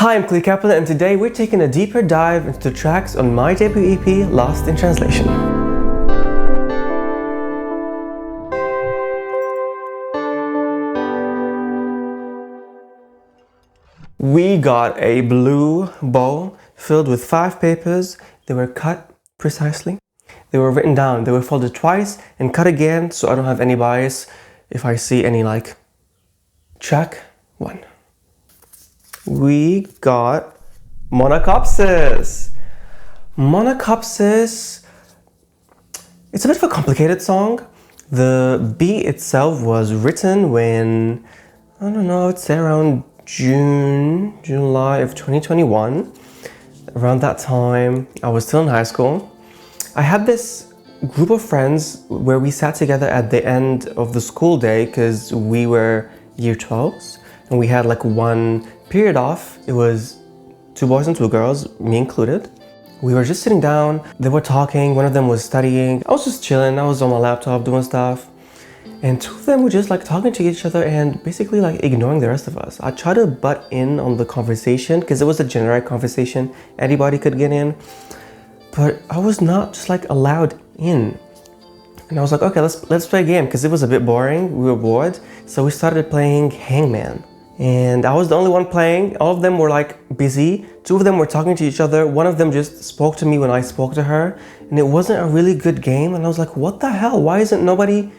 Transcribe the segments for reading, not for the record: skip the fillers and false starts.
Hi, I'm Kleo Caplan, and today we're taking a deeper dive into the tracks on my debut EP, Lost in Translation. We got a blue bowl filled with 5 papers. They were cut precisely. They were written down. They were folded twice and cut again, so I don't have any bias if I see any track 1. We got Monocopsis. Monocopsis, it's a bit of a complicated song. The beat itself was written when, I don't know, it's around July of 2021. Around that time, I was still in high school. I had this group of friends where we sat together at the end of the school day because we were year 12s and we had one period off. It was 2 boys and 2 girls, me included. We were just sitting down, they were talking, one of them was studying. I was just chilling, I was on my laptop doing stuff. And 2 of them were just talking to each other and basically ignoring the rest of us. I tried to butt in on the conversation because it was a generic conversation, anybody could get in. But I was not just allowed in. And I was like, okay, let's play a game because it was a bit boring, we were bored. So we started playing Hangman. And I was the only one playing. All of them were busy. 2 of them were talking to each other. One of them just spoke to me when I spoke to her. And it wasn't a really good game. And I was like, what the hell? Why isn't nobody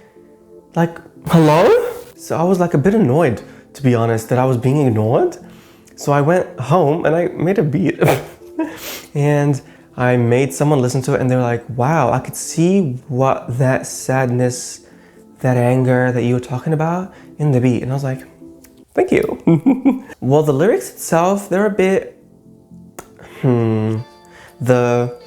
hello? So I was a bit annoyed, to be honest, that I was being ignored. So I went home and I made a beat. And I made someone listen to it and they were like, wow, I could see what that sadness, that anger that you were talking about in the beat. And I was like, thank you. Well, the lyrics itself, they're a bit, the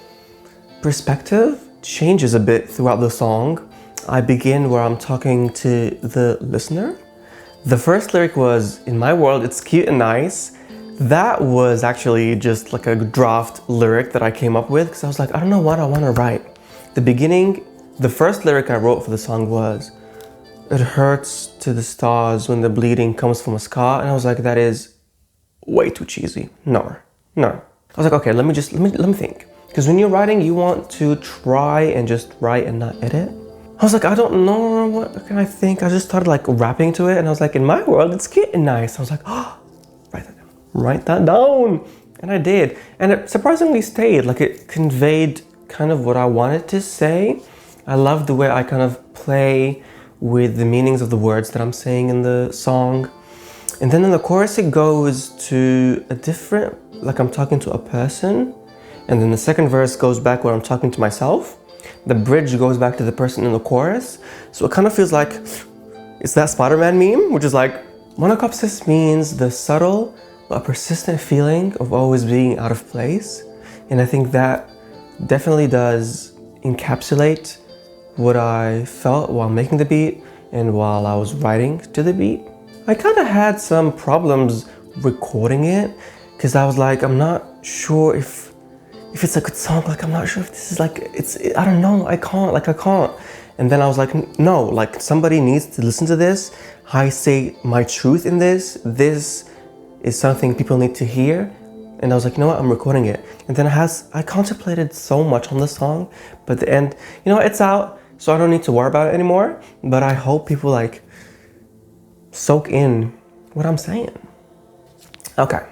perspective changes a bit throughout the song. I begin where I'm talking to the listener. The first lyric was, in my world, it's cute and nice. That was actually just a draft lyric that I came up with because I was like, I don't know what I want to write. The first lyric I wrote for the song was, it hurts to the stars when the bleeding comes from a scar. And I was like, that is way too cheesy. No. I was like, okay, let me think. Because when you're writing, you want to try and just write and not edit. I was like, I don't know, what can I think? I just started rapping to it and I was like, in my world, it's cute and nice. I was like, oh, write that down. And I did. And it surprisingly stayed. It conveyed kind of what I wanted to say. I love the way I kind of play with the meanings of the words that I'm saying in the song. And then in the chorus, it goes to a different, I'm talking to a person. And then the second verse goes back where I'm talking to myself. The bridge goes back to the person in the chorus. So it kind of feels like it's that Spider-Man meme, which is monocopsis means the subtle but persistent feeling of always being out of place. And I think that definitely does encapsulate what I felt while making the beat and while I was writing to the beat. I kind of had some problems recording it because I was I'm not sure if it's a good song. I'm not sure if this is I don't know, I can't. And then I was no, somebody needs to listen to this. I say my truth in this. This is something people need to hear. And I was like, you know what, I'm recording it. And then I contemplated so much on the song, but at the end, it's out, so I don't need to worry about it anymore. But I hope people soak in what I'm saying. Okay,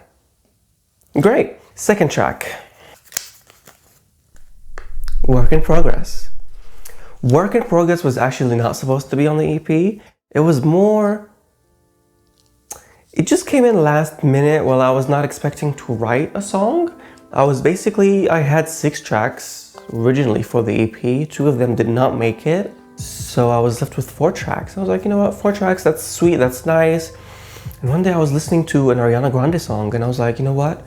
great. Second track, Work in Progress. Work in Progress was actually not supposed to be on the EP. It was more, it just came in last minute while I was not expecting to write a song. I had 6 tracks originally for the EP. 2 of them did not make it. So I was left with 4 tracks. I was like, you know what, 4 tracks, that's sweet, that's nice. And one day I was listening to an Ariana Grande song and I was like, you know what?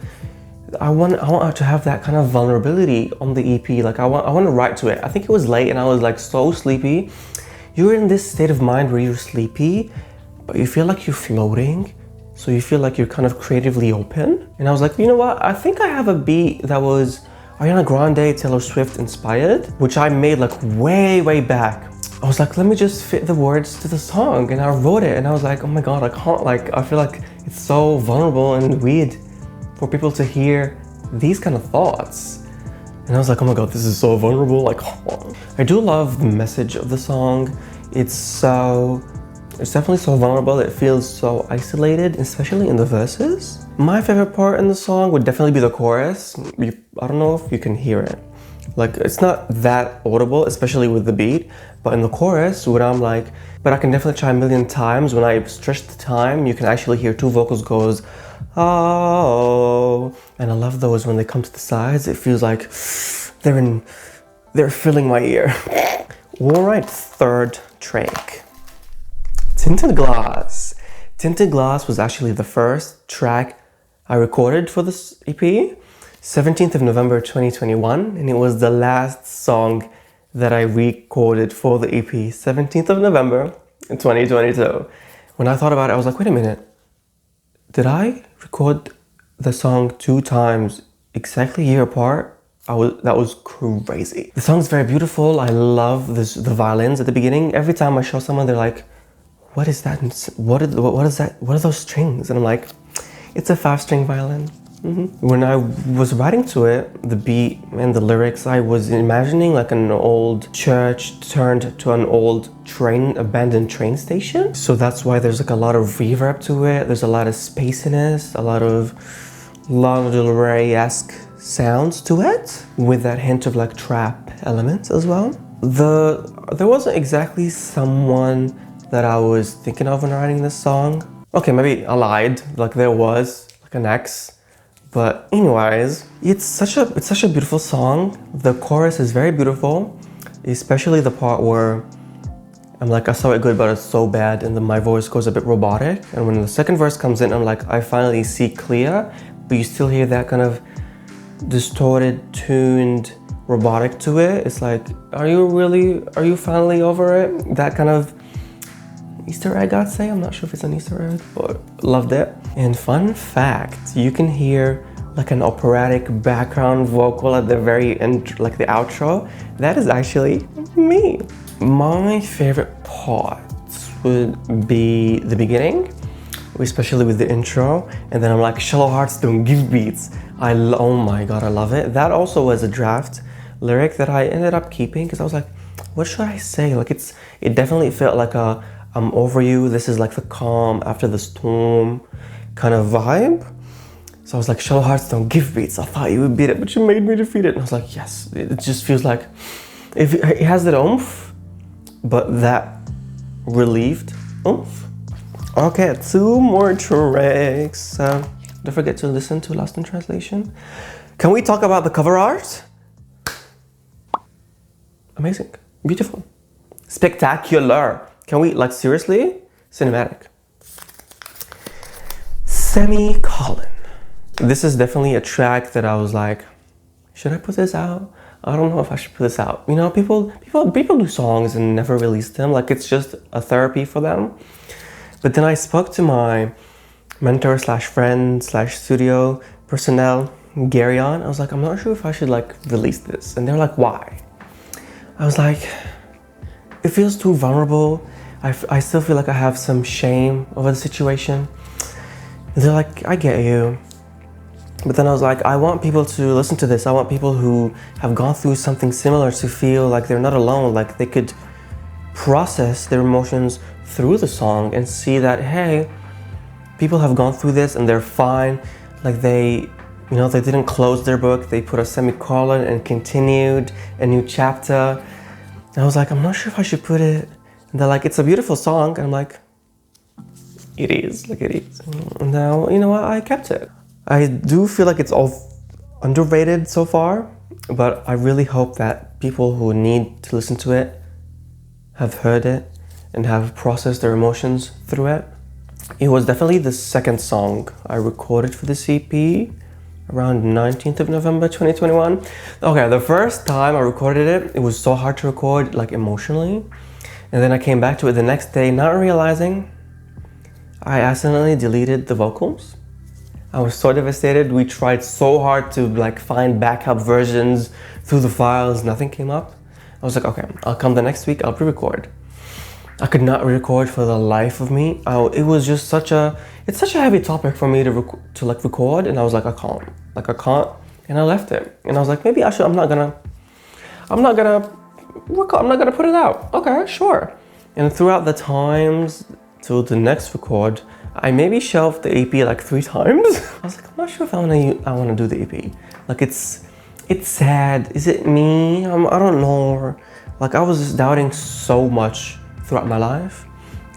I want her to have that kind of vulnerability on the EP. I want to write to it. I think it was late and I was so sleepy. You're in this state of mind where you're sleepy, but you feel like you're floating. So you feel like you're kind of creatively open. And I was like, you know what? I think I have a beat that was Ariana Grande, Taylor Swift inspired, which I made way back. I was like, let me just fit the words to the song. And I wrote it and I was like, oh my God, I can't I feel like it's so vulnerable and weird for people to hear these kind of thoughts. And I was like, oh my god, this is so vulnerable. Like, I do love the message of the song. It's definitely so vulnerable. It feels so isolated, especially in the verses. My favorite part in the song would definitely be the chorus. I don't know if you can hear it. Like, it's not that audible, especially with the beat, but in the chorus, when I'm like, but I can definitely try a million times. When I stretch the time, you can actually hear two vocals goes, oh, and I love those when they come to the sides. It feels like they're filling my ear. All right, third track, Tinted Glass. Tinted Glass was actually the first track I recorded for this EP, 17th of November 2021, and it was the last song that I recorded for the EP, 17th of November in 2022. When I thought about it, I was like, wait a minute, did I record the song 2 times exactly a year apart? That was crazy. The song's very beautiful. I love the violins at the beginning. Every time I show someone, they're like, what is that? What is that? What are those strings? And I'm like, it's a 5-string violin. When I was writing to it, the beat and the lyrics, I was imagining like an old church turned to an old abandoned train station. So that's why there's like a lot of reverb to it. There's a lot of spaciness, a lot of Lana Del Rey-esque sounds to it, with that hint of like trap elements as well. There wasn't exactly someone that I was thinking of when writing this song. Okay, maybe I lied. Like, there was like an ex. But anyways, it's such a beautiful song. The chorus is very beautiful, especially the part where I'm like, I saw it good, but it's so bad, and then my voice goes a bit robotic. And when the second verse comes in, I'm like, I finally see clear, but you still hear that kind of distorted, tuned, robotic to it. It's like, are you finally over it? That kind of Easter egg, I'd say. I'm not sure if it's an Easter egg, but loved it. And fun fact, you can hear like an operatic background vocal at the very end, like the outro. That is actually me. My favorite parts would be the beginning, especially with the intro. And then I'm like, shallow hearts don't give beats. Oh my god, I love it. That also was a draft lyric that I ended up keeping because I was like, what should I say? Like, it definitely felt like a I'm over you, this is like the calm after the storm kind of vibe. So I was like, shallow hearts don't give beats. I thought you would beat it, but you made me defeat it. And I was like, yes, it just feels like it has that oomph, but that relieved oomph. Okay, 2 more tracks. Don't forget to listen to Lost in Translation. Can we talk about the cover art? Amazing, beautiful, spectacular. Can we, like, seriously? Cinematic. Semicolon. This is definitely a track that I was like, should I put this out? I don't know if I should put this out. You know, people do songs and never release them. Like, it's just a therapy for them. But then I spoke to my mentor slash friend slash studio personnel, Gary on. I was like, I'm not sure if I should like release this. And they're like, why? I was like, it feels too vulnerable. I still feel like I have some shame over the situation. And they're like, I get you. But then I was like, I want people to listen to this. I want people who have gone through something similar to feel like they're not alone, like they could process their emotions through the song and see that, hey, people have gone through this and they're fine. Like they didn't close their book. They put a semicolon and continued a new chapter. And I was like, I'm not sure if I should put it. And they're like, it's a beautiful song. And I'm like, it is, like it is. And now, you know what, I kept it. I do feel like it's all underrated so far, but I really hope that people who need to listen to it have heard it and have processed their emotions through it. It was definitely the second song I recorded for this EP around 19th of November 2021. Okay, the first time I recorded it, it was so hard to record, like emotionally. And then I came back to it the next day, not realizing I accidentally deleted the vocals. I was so devastated. We tried so hard to like find backup versions through the files, nothing came up. I was like, okay, I'll come the next week, I'll pre-record. I could not record for the life of me. It was just it's such a heavy topic for me to record, and I was like, I can't, and I left it. And I was like, maybe I should. I'm not gonna put it out. Okay, sure. And throughout the times till the next record, I maybe shelved the EP like 3 times. I was like, I'm not sure if I want to do the EP. Like it's sad. Is it me? I don't know. Like I was just doubting so much throughout my life.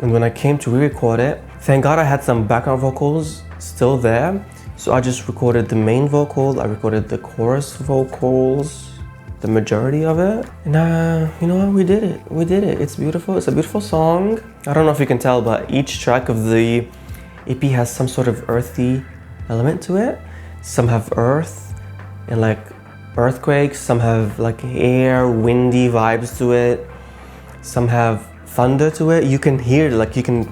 And when I came to re-record it, thank God I had some background vocals still there. So I just recorded the main vocal, I recorded the chorus vocals, the majority of it. And you know what, we did it. It's beautiful, it's a beautiful song. I don't know if you can tell, but each track of the EP has some sort of earthy element to it. Some have earth and like earthquakes, some have like air, windy vibes to it. Some have thunder to it. You can hear, like you can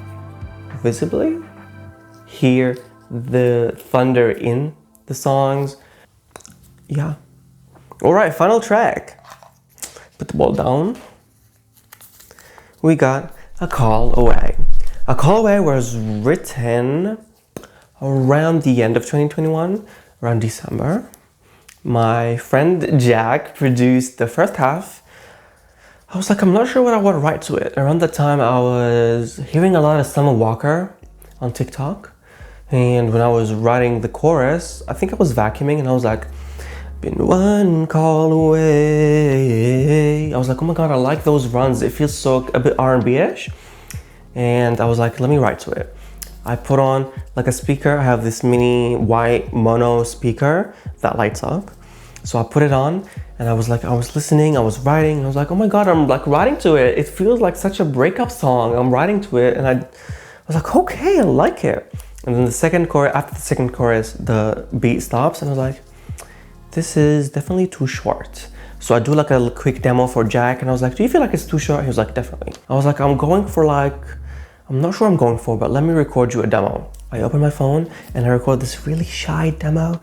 visibly hear the thunder in the songs. Yeah. All right, final track. Put the ball down. We got A Call Away. A Call Away was written around the end of 2021, around December. My friend Jack produced the first half. I was like, I'm not sure what I want to write to it. Around that time, I was hearing a lot of Summer Walker on TikTok. And when I was writing the chorus, I think I was vacuuming and I was like, been one call away. I was like, oh my God, I like those runs. It feels so a bit R&B-ish. And I was like, let me write to it. I put on like a speaker. I have this mini white mono speaker that lights up. So I put it on and I was listening, I was writing. I was like, oh my God, I'm like writing to it. It feels like such a breakup song. I'm writing to it. And I was like, okay, I like it. And then after the second chorus, the beat stops and I was like, this is definitely too short. So I do like a quick demo for Jack and I was like, do you feel like it's too short? He was like, definitely. I was like, I'm not sure I'm going for, but let me record you a demo. I open my phone and I record this really shy demo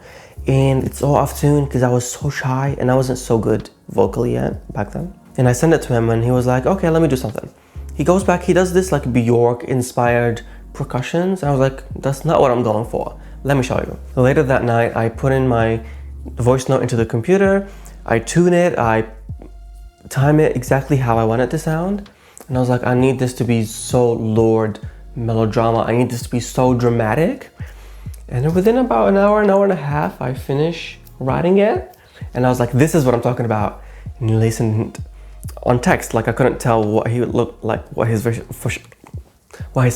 and it's all off tune because I was so shy and I wasn't so good vocally yet back then. And I sent it to him and he was like, okay, let me do something. He goes back, he does this like Bjork inspired percussions. And I was like, that's not what I'm going for. Let me show you. Later that night, I put in my voice note into the computer. I tune it, I time it exactly how I want it to sound. And I was like, I need this to be so Lord melodrama. I need this to be so dramatic. And then within about an hour and a half, I finished writing it. And I was like, this is what I'm talking about. And he listened on text. Like I couldn't tell what he would look like, what his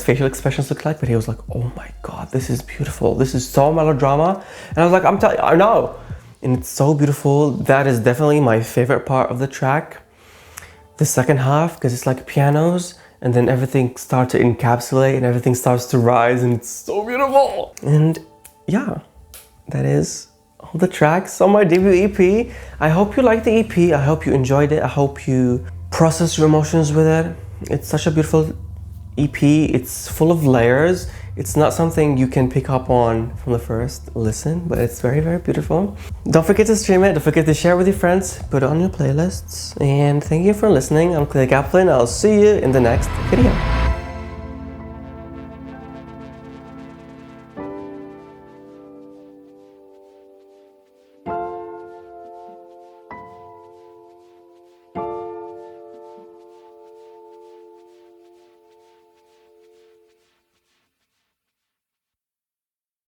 facial expressions looked like. But he was like, oh my God, this is beautiful. This is so melodrama. And I was like, I'm telling you, I know. And it's so beautiful. That is definitely my favorite part of the track. The second half, because it's like pianos and then everything starts to encapsulate and everything starts to rise and it's so beautiful. And yeah, that is all the tracks on my debut EP. I hope you liked the EP. I hope you enjoyed it. I hope you process your emotions with it. It's such a beautiful EP. It's full of layers. It's not something you can pick up on from the first listen, but it's very, very beautiful. Don't forget to stream it. Don't forget to share with your friends. Put it on your playlists. And thank you for listening. I'm Kleo Caplan. I'll see you in the next video.